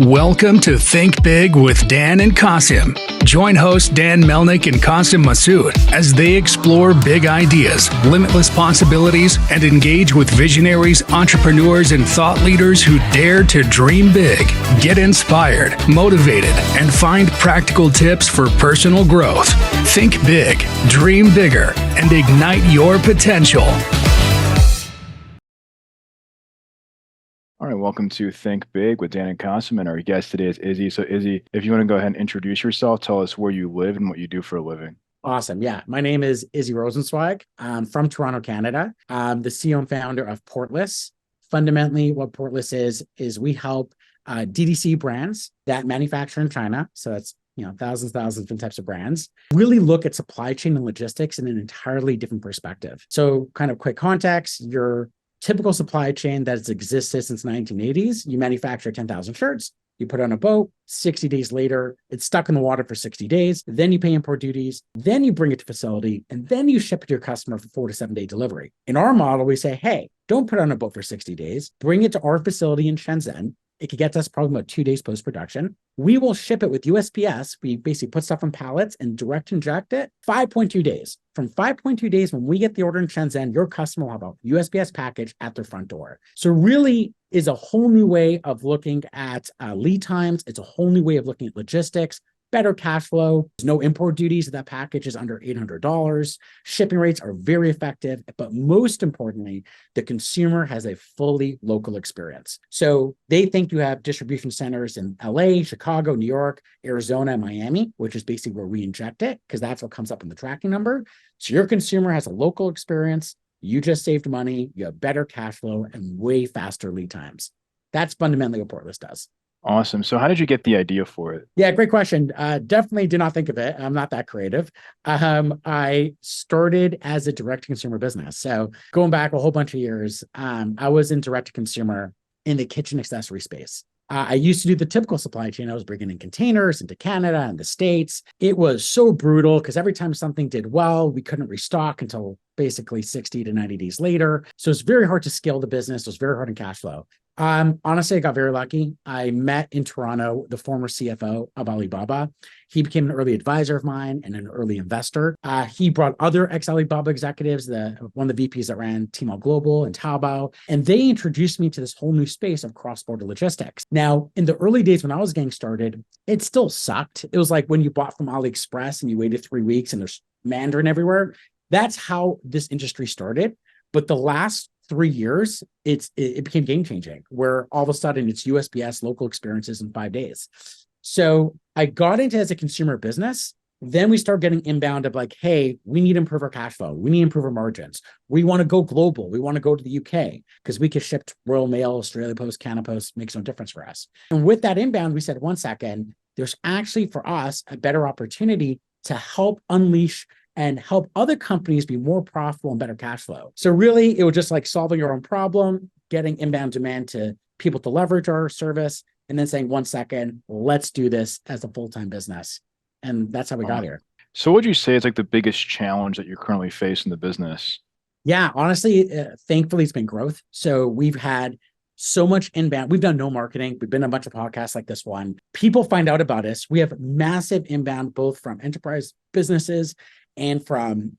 Welcome to Think Big with Dan and Qasim. Join hosts Dan Melnick and Qasim Masood as they explore big ideas, limitless possibilities, and engage with visionaries, entrepreneurs, and thought leaders who dare to dream big, get inspired, motivated, and find practical tips for personal growth. Think big, dream bigger, and ignite your potential. All right, welcome to Think Big with Dan and Qasim, and our guest today is Izzy. So Izzy, if you want to go ahead and introduce yourself, tell us where you live and what you do for a living. Awesome. Yeah. My name is Izzy Rosenzweig. I'm from Toronto, Canada. I'm the CEO and founder of PORTLESS. Fundamentally, what PORTLESS is we help DTC brands that manufacture in China. So that's thousands different types of brands, really look at supply chain and logistics in an entirely different perspective. So kind of quick context, your typical supply chain that has existed since the 1980s, you manufacture 10,000 shirts, you put it on a boat, 60 days later, it's stuck in the water for 60 days, then you pay import duties, then you bring it to facility, and then you ship it to your customer for 4 to 7 day delivery. In our model, we say, hey, don't put it on a boat for 60 days, bring it to our facility in Shenzhen. It could get to us probably about 2 days post-production. We will ship it with USPS. We basically put stuff on pallets and direct inject it 5.2 days. From 5.2 days, when we get the order in Shenzhen, your customer will have a USPS package at their front door. So really is a whole new way of looking at lead times. It's a whole new way of looking at logistics, better cash flow. There's no import duties. That package is under $800. Shipping rates are very effective, but most importantly, the consumer has a fully local experience. So they think you have distribution centers in LA, Chicago, New York, Arizona, and Miami, which is basically where we inject it, because that's what comes up in the tracking number. So your consumer has a local experience. You just saved money. You have better cash flow and way faster lead times. That's fundamentally what PORTLESS does. Awesome. So how did you get the idea for it? Yeah, great question. Definitely did not think of it. I'm not that creative. I started as a direct-to-consumer business. So going back a whole bunch of years, I was in direct-to-consumer in the kitchen accessory space. I used to do the typical supply chain. I was bringing in containers into Canada and the States. It was so brutal because every time something did well, we couldn't restock until basically 60 to 90 days later. So it's very hard to scale the business. It was very hard in cash flow. Honestly, I got very lucky. I met in Toronto the former CFO of Alibaba. He became an early advisor of mine and an early investor. He brought other ex-Alibaba executives, one of the VPs that ran Tmall Global and Taobao, and they introduced me to this whole new space of cross-border logistics. Now, in the early days when I was getting started, it still sucked. It was like when you bought from AliExpress and you waited 3 weeks and there's Mandarin everywhere. That's how this industry started. But the last 3 years, it became game changing, where all of a sudden it's USPS local experiences in 5 days. So I got into as a consumer business. Then we start getting inbound of like, hey, we need to improve our cash flow. We need to improve our margins. We want to go global. We want to go to the UK because we could ship Royal Mail, Australia Post, Canada Post, makes no difference for us. And with that inbound, we said, 1 second, there's actually for us a better opportunity to help unleash and help other companies be more profitable and better cash flow. So really, it was just like solving your own problem, getting inbound demand to people to leverage our service, and then saying, 1 second, let's do this as a full-time business. And that's how we got here. So what would you say is like the biggest challenge that you're currently facing in the business? Yeah, honestly, thankfully, it's been growth. So we've had so much inbound. We've done no marketing. We've been on a bunch of podcasts like this one. People find out about us. We have massive inbound, both from enterprise businesses and from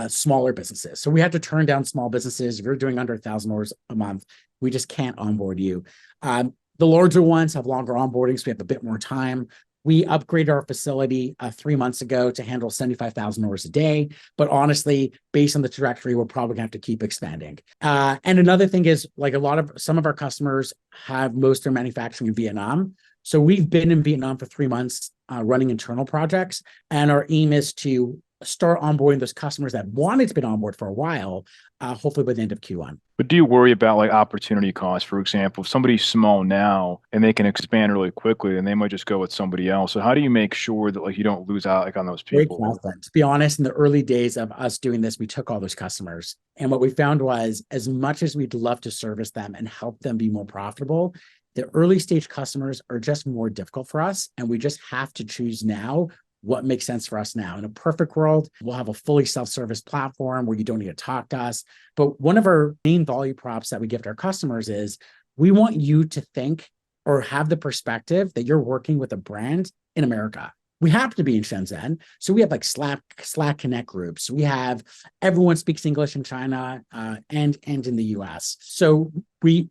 smaller businesses. So we had to turn down small businesses. If you're doing under $1,000 a month, we just can't onboard you. The larger ones have longer onboarding, so we have a bit more time. We upgraded our facility 3 months ago to handle $75,000 a day. But honestly, based on the trajectory, we're probably going to have to keep expanding. And another thing is, like some of our customers have most of their manufacturing in Vietnam. So we've been in Vietnam for 3 months running internal projects. And our aim is to start onboarding those customers that wanted to be on board for a while, hopefully by the end of Q1. But do you worry about like opportunity costs? For example, if somebody's small now and they can expand really quickly, and they might just go with somebody else. So how do you make sure that like you don't lose out like on those people? Great question. To be honest, in the early days of us doing this, we took all those customers. And what we found was, as much as we'd love to service them and help them be more profitable, the early stage customers are just more difficult for us. And we just have to choose now what makes sense for us now. In a perfect world, we'll have a fully self-service platform where you don't need to talk to us. But one of our main value props that we give to our customers is we want you to think or have the perspective that you're working with a brand in America. We happen to be in Shenzhen, so we have like Slack Connect groups. We have everyone speaks English in China and in the US. So we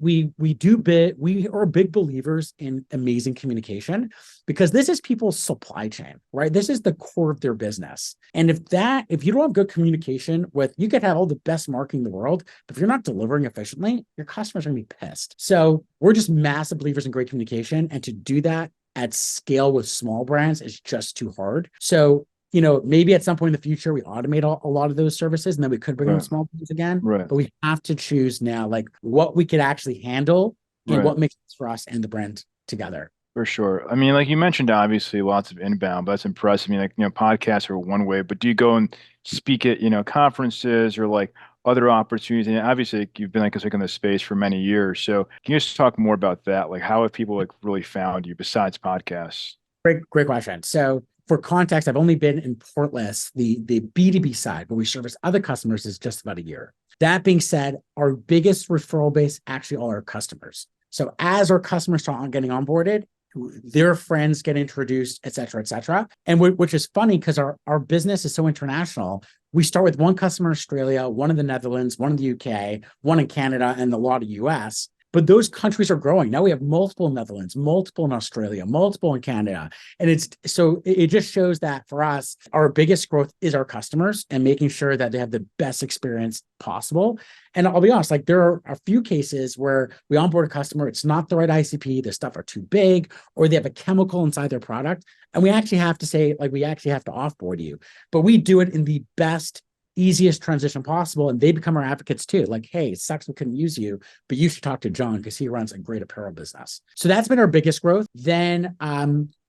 are big believers in amazing communication, because this is people's supply chain, right? This is the core of their business. And if you don't have good communication with, you could have all the best marketing in the world, but if you're not delivering efficiently, your customers are gonna be pissed. So we're just massive believers in great communication, and to do that at scale with small brands is just too hard. So, maybe at some point in the future, we automate a lot of those services, and then we could bring on small brands again. Right. But we have to choose now, like, what we could actually handle and what makes sense for us and the brand together. For sure. I mean, like you mentioned, obviously lots of inbound, but that's impressive. I mean, like, podcasts are one way, but do you go and speak at, conferences or like other opportunities? And obviously like, you've been like in this space for many years. So can you just talk more about that? Like how have people like really found you besides podcasts? Great question. So for context, I've only been in PORTLESS, the B2B side, where we service other customers, is just about a year. That being said, our biggest referral base actually are our customers. So as our customers start getting onboarded, their friends get introduced, et cetera, et cetera. And which is funny because our business is so international. We start with one customer in Australia, one in the Netherlands, one in the UK, one in Canada, and a lot of US. But those countries are growing. Now we have multiple in Netherlands, multiple in Australia, multiple in Canada. And it just shows that for us, our biggest growth is our customers and making sure that they have the best experience possible. And I'll be honest, like there are a few cases where we onboard a customer, it's not the right ICP, the stuff are too big, or they have a chemical inside their product. And we actually have to say, like, we actually have to offboard you. But we do it in the best, easiest transition possible, and they become our advocates too. Like, hey, it sucks we couldn't use you, but you should talk to John because he runs a great apparel business. So that's been our biggest growth. Then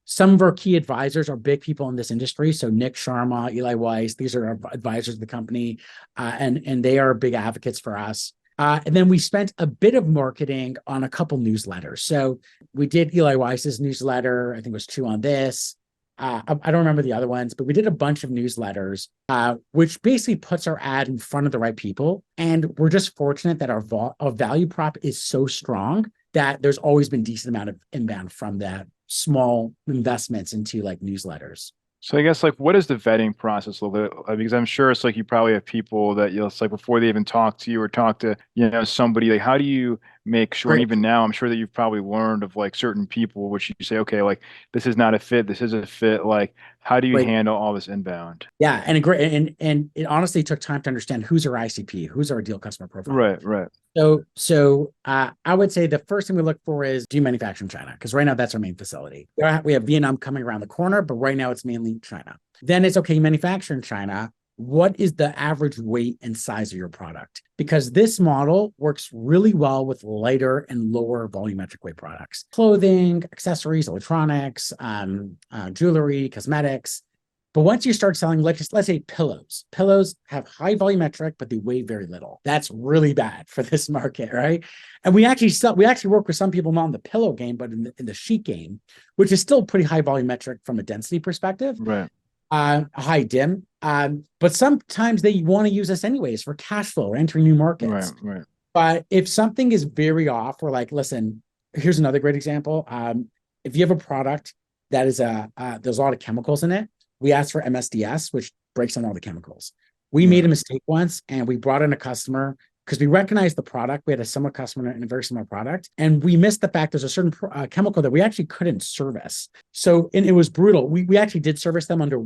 some of our key advisors are big people in this industry. So Nick Sharma, Eli Weiss, these are our advisors of the company, and they are big advocates for us. And then we spent a bit of marketing on a couple newsletters. So we did Eli Weiss's newsletter. I think it was Two on This. I don't remember the other ones, but we did a bunch of newsletters, which basically puts our ad in front of the right people. And we're just fortunate that our value prop is so strong that there's always been decent amount of inbound from that small investments into like newsletters. So I guess like what is the vetting process a little bit? Because I'm sure it's like you probably have people that it's like before they even talk to you or talk to somebody, like how do you make sure? And even now I'm sure that you've probably learned of like certain people which you say, okay, like this is not a fit, this is a fit. Like how do you handle all this inbound? Yeah, and it honestly took time to understand who's our ICP, who's our ideal customer profile. Right. So I would say the first thing we look for is, do you manufacture in China? Because right now that's our main facility. We have Vietnam coming around the corner, but right now it's mainly China. Then it's okay, you manufacture in China. What is the average weight and size of your product? Because this model works really well with lighter and lower volumetric weight products, clothing, accessories, electronics, jewelry, cosmetics. But once you start selling, let's say pillows have high volumetric, but they weigh very little. That's really bad for this market, right? And we actually work with some people not in the pillow game, but in the sheet game, which is still pretty high volumetric from a density perspective. Right. High dim. But sometimes they want to use us anyways for cash flow or entering new markets. Right. But if something is very off, we're like, listen, here's another great example. If you have a product that is there's a lot of chemicals in it, we asked for MSDS, which breaks down all the chemicals. We made a mistake once, and we brought in a customer because we recognized the product. We had a similar customer in a very similar product, and we missed the fact there's a certain chemical that we actually couldn't service. So, and it was brutal. We actually did service them under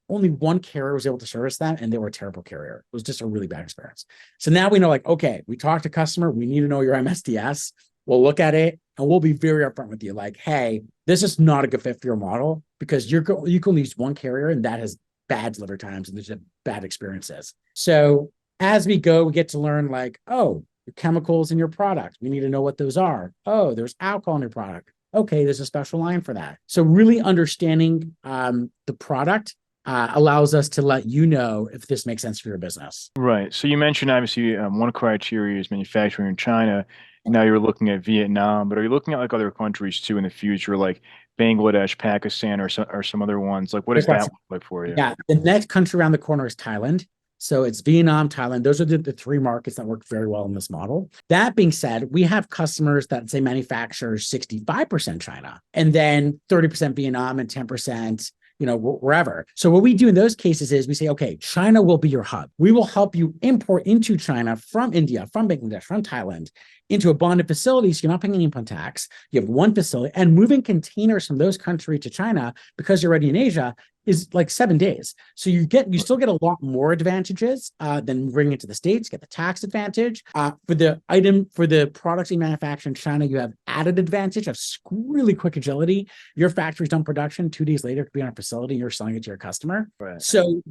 only one carrier was able to service them, and they were a terrible carrier. It was just a really bad experience. So now we know, like, okay, we talked to customer, we need to know your MSDS. We'll look at it and we'll be very upfront with you. Like, hey, this is not a good fit for your model because you can use one carrier and that has bad delivery times and there's bad experiences. So as we go, we get to learn like, oh, the chemicals in your product. We need to know what those are. Oh, there's alcohol in your product. Okay, there's a special line for that. So really understanding the product allows us to let you know if this makes sense for your business. Right. So you mentioned obviously one criteria is manufacturing in China. Now you're looking at Vietnam, but are you looking at like other countries too in the future, like Bangladesh, Pakistan, or some other ones? Like what does that look like for you? Yeah, the next country around the corner is Thailand. So it's Vietnam, Thailand. Those are the three markets that work very well in this model. That being said, we have customers that say manufacture 65% China and then 30% Vietnam and 10%, wherever. So what we do in those cases is we say, okay, China will be your hub. We will help you import into China from India, from Bangladesh, from Thailand into a bonded facility. So you're not paying any input tax. You have one facility, and moving containers from those countries to China because you're already in Asia is like 7 days. So you still get a lot more advantages than bringing it to the States. You get the tax advantage. For the products you manufacture in China, you have added advantage of really quick agility. Your factory's done production, 2 days later, it could be on a facility, you're selling it to your customer. Right. So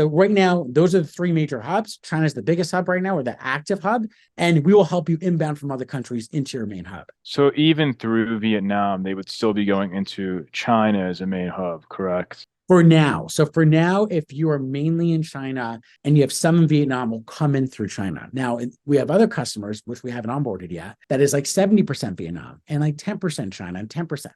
right now, those are the three major hubs. China's the biggest hub right now, or the active hub, and we will help you inbound from other countries into your main hub. So even through Vietnam, they would still be going into China as a main hub, correct? For now. So for now, if you are mainly in China and you have some in Vietnam, will come in through China. Now, we have other customers, which we haven't onboarded yet, that is like 70% Vietnam and like 10% China and 10%.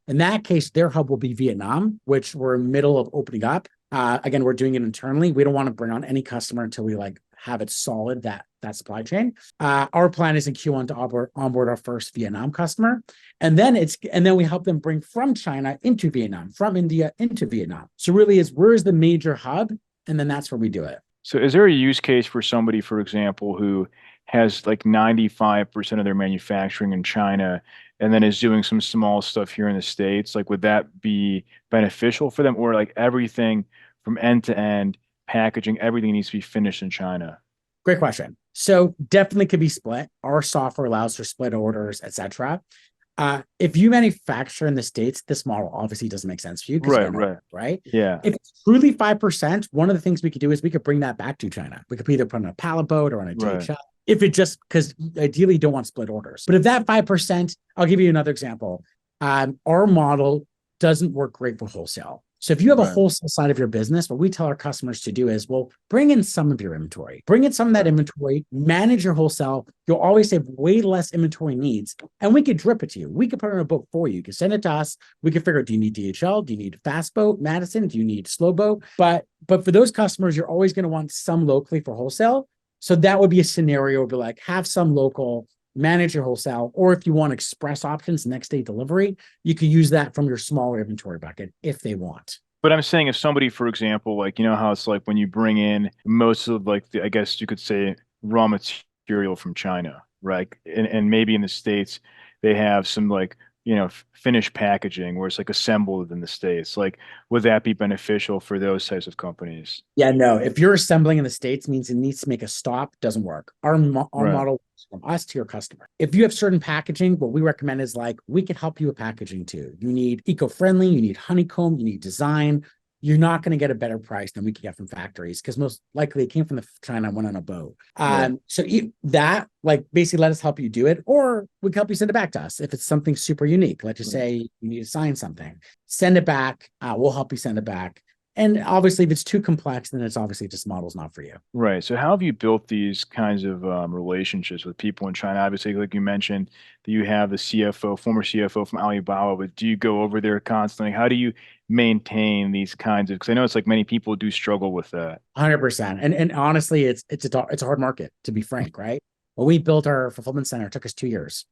In that case, their hub will be Vietnam, which we're in the middle of opening up. Again, we're doing it internally. We don't want to bring on any customer until we have it solid, that supply chain. Our plan is in Q1 to onboard our first Vietnam customer. And then we help them bring from China into Vietnam, from India into Vietnam. So really where's the major hub? And then that's where we do it. So is there a use case for somebody, for example, who has like 95% of their manufacturing in China and then is doing some small stuff here in the States? Like, would that be beneficial for them, or like everything from end to end, packaging, everything needs to be finished in China? Great question. So definitely could be split. Our software allows for split orders, etc. If you manufacture in the States, this model obviously doesn't make sense for you. Right. Yeah. If it's truly 5%, one of the things we could do is we could bring that back to China. We could either put on a pallet boat or on a DHL. If it just, because ideally you don't want split orders. But if that 5%, I'll give you another example. Our model doesn't work great for wholesale. So if you have a wholesale side of your business, what we tell our customers to do is, well, bring in some of your inventory, bring in some of that inventory, manage your wholesale. You'll always have way less inventory needs, and we could drip it to you. We could put it on a boat for you. You can send it to us. We can figure out, do you need DHL? Do you need fast boat, Madison? Do you need slow boat? But for those customers, you're always going to want some locally for wholesale. So that would be a scenario where like have some local, manage your wholesale, or if you want express options, next day delivery, you can use that from your smaller inventory bucket if they want. But I'm saying if somebody, for example, like, you know how it's like when you bring in most of like I guess you could say raw material from China, right? And maybe in the States, they have some like, finished packaging where it's like assembled in the States. Like, would that be beneficial for those types of companies? Yeah, no. If you're assembling in the States, means it needs to make a stop, doesn't work. Our model is from us to your customer. If you have certain packaging, what we recommend is like, we can help you with packaging too. You need eco-friendly, you need honeycomb, you need design. You're not going to get a better price than we can get from factories because most likely it came from China and went on a boat. So that basically let us help you do it, or we can help you send it back to us if it's something super unique. Let's just say you need to sign something, send it back. We'll help you send it back. And obviously, if it's too complex, then it's obviously just model's not for you. Right. So how have you built these kinds of relationships with people in China? Obviously, like you mentioned, that you have the CFO, former CFO from Alibaba, but do you go over there constantly? How do you maintain these kinds of, because I know it's like many people do struggle with that. 100%. And honestly, it's a hard market, to be frank, right? When we built our fulfillment center, it took us 2 years.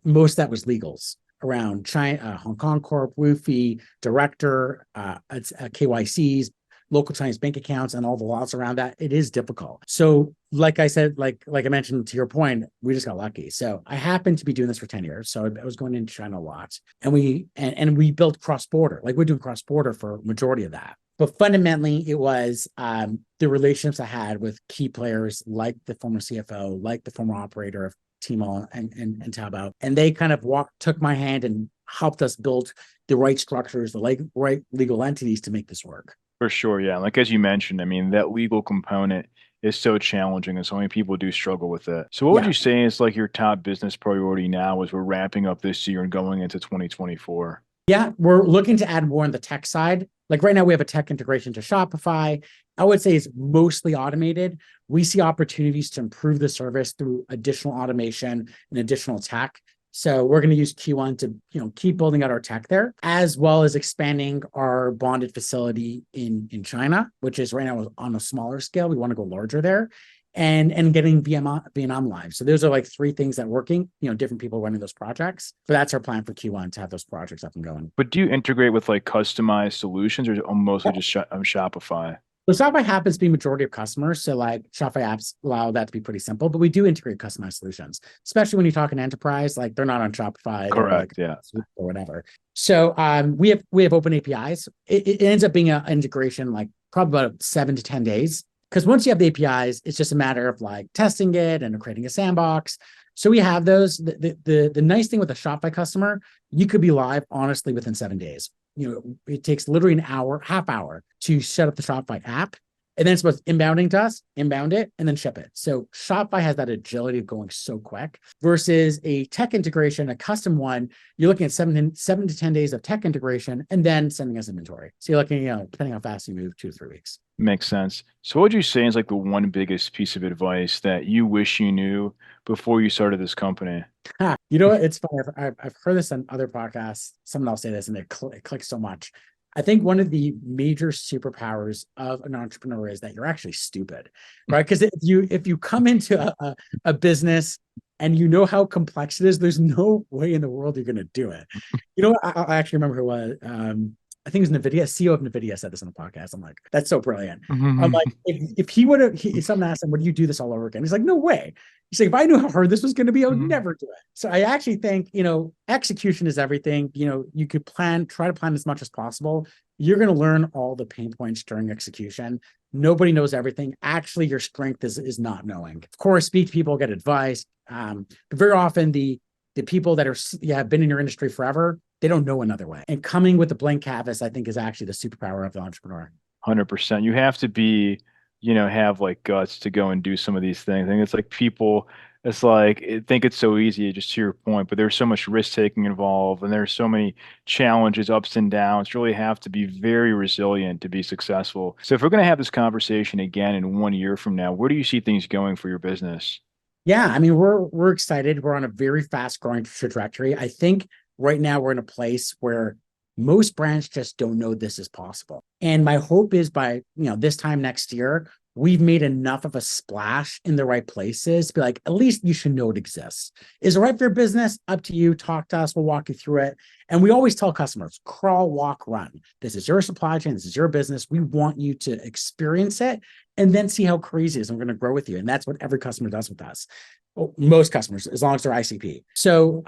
Most of that was legals around China, Hong Kong Corp, Woofy, Director, KYCs, local Chinese bank accounts, and all the laws around that. It is difficult. So, like I said, like I mentioned to your point, we just got lucky. So I happened to be doing this for 10 years. So I was going into China a lot, and we built cross border. Like we're doing cross border for majority of that. But fundamentally, it was the relationships I had with key players like the former CFO, like the former operator of Tmall and Taobao, and they kind of took my hand and helped us build the right structures, the right legal entities to make this work. For sure, yeah. Like as you mentioned, I mean, that legal component is so challenging, and so many people do struggle with it. So what would you say is like your top business priority now as we're wrapping up this year and going into 2024? Yeah, we're looking to add more on the tech side. Like right now, we have a tech integration to Shopify. I would say it's mostly automated. We see opportunities to improve the service through additional automation and additional tech. So we're going to use Q1 to, keep building out our tech there, as well as expanding our bonded facility in China, which is right now on a smaller scale. We want to go larger there, and getting Vietnam live. So those are like three things that are working, different people running those projects. But that's our plan for Q1 to have those projects up and going. But do you integrate with like customized solutions, or is it mostly just Shopify? So Shopify happens to be majority of customers. So like Shopify apps allow that to be pretty simple, but we do integrate customized solutions, especially when you talk an enterprise, like they're not on Shopify, they're like Correct. Yeah. or whatever. So we have open APIs. It ends up being an integration like probably about 7 to 10 days. Because once you have the APIs, it's just a matter of like testing it and creating a sandbox. So we have those. The nice thing with a Shopify customer, you could be live honestly within 7 days. It takes literally an hour, half hour to set up the Shopify app. And then it's about inbounding to us, inbound it, and then ship it. So Shopify has that agility of going so quick versus a tech integration, a custom one. You're looking at 7 to 10 days of tech integration and then sending us inventory. So you're looking, depending on how fast you move, 2 to 3 weeks. Makes sense. So what would you say is like the one biggest piece of advice that you wish you knew before you started this company? You know what? It's funny. I've heard this on other podcasts. Someone else say this, and it clicks so much. I think one of the major superpowers of an entrepreneur is that you're actually stupid, right? Because if you come into a business and you know how complex it is, there's no way in the world you're going to do it. You know what? I actually remember who it was. I think it was NVIDIA, CEO of NVIDIA said this on the podcast. I'm like, that's so brilliant. I'm like, if he would have, someone asked him, would you do this all over again? He's like, no way. He's like, if I knew how hard this was going to be, I would never do it. So I actually think, execution is everything. You could try to plan as much as possible. You're going to learn all the pain points during execution. Nobody knows everything. Actually, your strength is not knowing. Of course, speak to people, get advice. But very often the people that have been in your industry forever, they don't know another way. And coming with a blank canvas, I think, is actually the superpower of the entrepreneur. 100%. You have to be, have like guts to go and do some of these things. And it's like people, it's like, think it's so easy, just to your point, but there's so much risk taking involved and there's so many challenges, ups and downs. You really have to be very resilient to be successful. So if we're going to have this conversation again in 1 year from now, where do you see things going for your business? Yeah, I mean, we're excited. We're on a very fast growing trajectory. I think right now we're in a place where most brands just don't know this is possible. And my hope is by, this time next year, we've made enough of a splash in the right places to be like, at least you should know it exists. Is it right for your business? Up to you. Talk to us. We'll walk you through it. And we always tell customers, crawl, walk, run. This is your supply chain. This is your business. We want you to experience it and then see how crazy it is. And we're going to grow with you. And that's what every customer does with us. Well, most customers, as long as they're ICP. So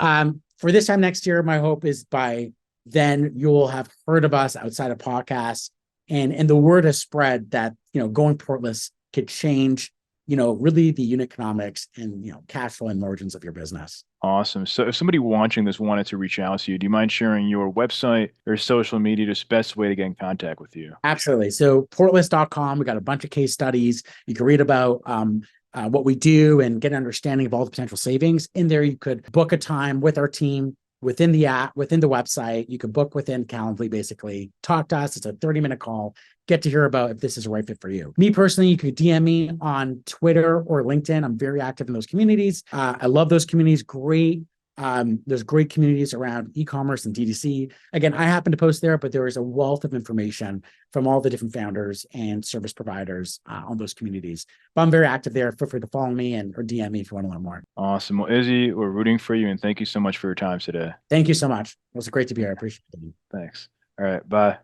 for this time next year, my hope is by then you'll have heard of us outside of podcasts, and the word has spread that going portless could change really the unit economics and cash flow and margins of your business. Awesome. So if somebody watching this wanted to reach out to you, do you mind sharing your website or social media, just best way to get in contact with you? Absolutely. So portless.com, we got a bunch of case studies. You can read about what we do and get an understanding of all the potential savings. In there, you could book a time with our team within the app, within the website. You could book within Calendly, basically. Talk to us. It's a 30-minute call. Get to hear about if this is a right fit for you. Me personally, you could DM me on Twitter or LinkedIn. I'm very active in those communities. I love those communities. Great. There's great communities around e-commerce and DTC. Again, I happen to post there, but there is a wealth of information from all the different founders and service providers on those communities. But I'm very active there. Feel free to follow me or DM me if you want to learn more. Awesome. Well, Izzy, we're rooting for you, and thank you so much for your time today. Thank you so much. It was great to be here. I appreciate it. Thanks. All right. Bye.